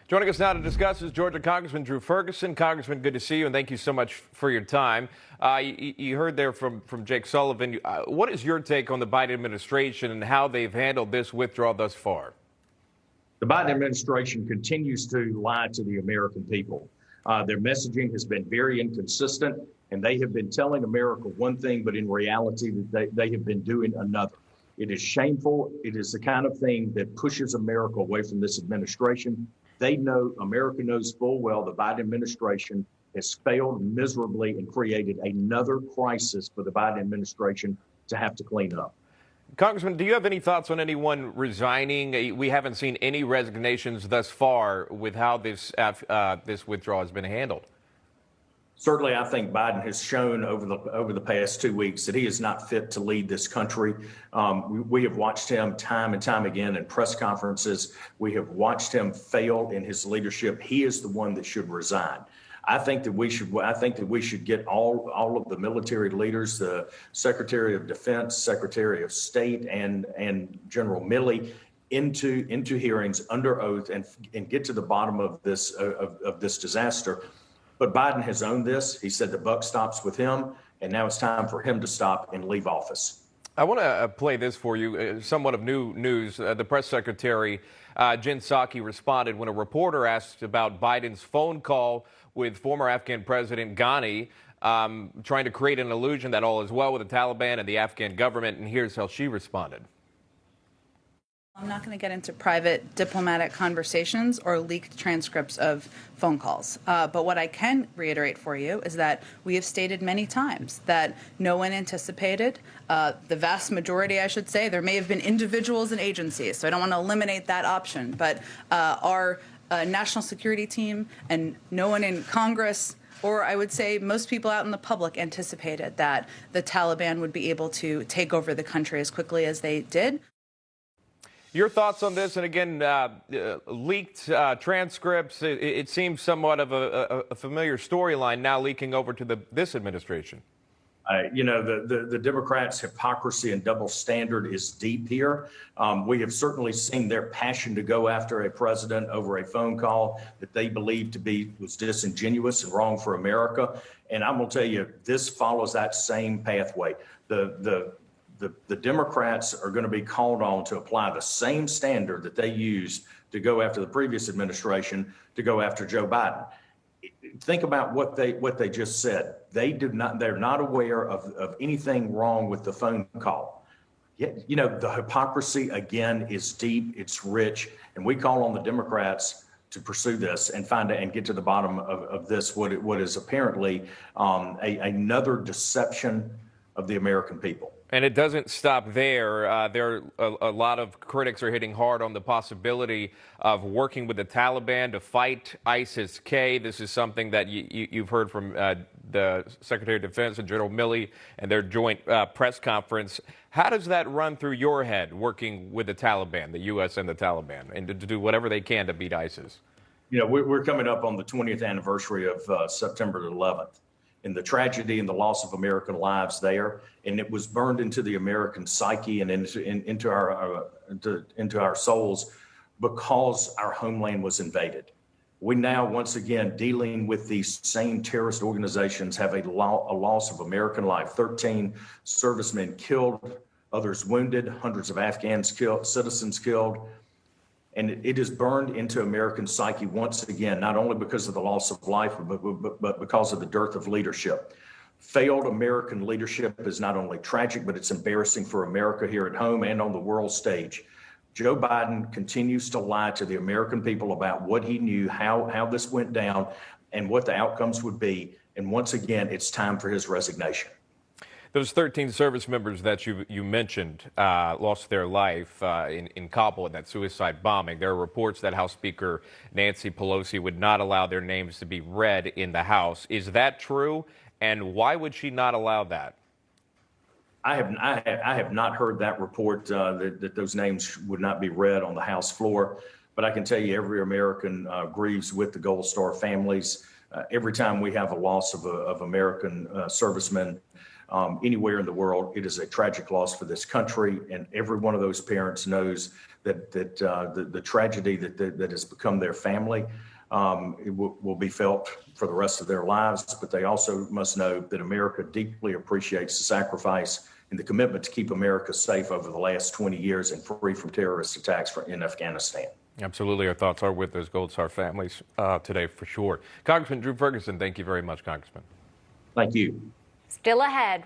Joining us now to discuss is Georgia Congressman Drew Ferguson. Congressman, good to see you, and thank you so much for your time. You heard there from Jake Sullivan. What is your take on the Biden administration and how they've handled this withdrawal thus far? The Biden administration continues to lie to the American people. Their messaging has been very inconsistent, and they have been telling America one thing, but in reality, they have been doing another. It is shameful. It is the kind of thing that pushes America away from this administration. They know, America knows full well the Biden administration has failed miserably and created another crisis for the Biden administration to have to clean up. Congressman, do you have any thoughts on anyone resigning? We haven't seen any resignations thus far with how this withdrawal has been handled. Certainly, I think Biden has shown over the past 2 weeks that he is not fit to lead this country. We have watched him time and time again in press conferences. We have watched him fail in his leadership. He is the one that should resign. I think that we should get all of the military leaders, the Secretary of Defense, Secretary of State, and General Milley into hearings under oath and get to the bottom of this disaster. But Biden has owned this. He said the buck stops with him, and now it's time for him to stop and leave office. I want to play this for you, somewhat of new news. The press secretary, Jen Psaki, responded when a reporter asked about Biden's phone call with former Afghan President Ghani, trying to create an illusion that all is well with the Taliban and the Afghan government, and here's how she responded. I'm not going to get into private diplomatic conversations or leaked transcripts of phone calls. But what I can reiterate for you is that we have stated many times that no one anticipated, the vast majority, I should say, there may have been individuals and agencies, so I don't want to eliminate that option, but our national security team and no one in Congress, or I would say most people out in the public, anticipated that the Taliban would be able to take over the country as quickly as they did. Your thoughts on this? And again, leaked transcripts, it seems somewhat of a familiar storyline now leaking over to this administration. The Democrats' hypocrisy and double standard is deep here. We have certainly seen their passion to go after a president over a phone call that they believe was disingenuous and wrong for America. And I'm going to tell you, this follows that same pathway. The Democrats are going to be called on to apply the same standard that they used to go after the previous administration to go after Joe Biden. Think about what they just said. They're not aware of anything wrong with the phone call. Yet, the hypocrisy again is deep, it's rich, and we call on the Democrats to pursue this and find out and get to the bottom of this, what is apparently another deception of the American people. And it doesn't stop there. There are a lot of critics are hitting hard on the possibility of working with the Taliban to fight ISIS-K. This is something that you've heard from the Secretary of Defense and General Milley and their joint press conference. How does that run through your head, working with the Taliban, the U.S. and the Taliban, and to do whatever they can to beat ISIS? We're coming up on the 20th anniversary of September 11th. And the tragedy and the loss of American lives there, and it was burned into the American psyche and into our souls because our homeland was invaded. We now, once again, dealing with these same terrorist organizations, have a loss of American life. 13 servicemen killed, others wounded, hundreds of Afghans killed, citizens killed. And it is burned into American psyche once again, not only because of the loss of life, but because of the dearth of leadership. Failed American leadership is not only tragic, but it's embarrassing for America here at home and on the world stage. Joe Biden continues to lie to the American people about what he knew, how this went down, and what the outcomes would be. And once again, it's time for his resignation. Those 13 service members that you mentioned lost their life in Kabul in that suicide bombing. There are reports that House Speaker Nancy Pelosi would not allow their names to be read in the House. Is that true? And why would she not allow that? I have not heard that report that those names would not be read on the House floor. But I can tell you, every American grieves with the Gold Star families. Every time we have a loss of American servicemen anywhere in the world, it is a tragic loss for this country. And every one of those parents knows the tragedy that has become their family it will be felt for the rest of their lives. But they also must know that America deeply appreciates the sacrifice and the commitment to keep America safe over the last 20 years and free from terrorist attacks in Afghanistan. Absolutely. Our thoughts are with those Gold Star families today for sure. Congressman Drew Ferguson, thank you very much, Congressman. Thank you. Still ahead.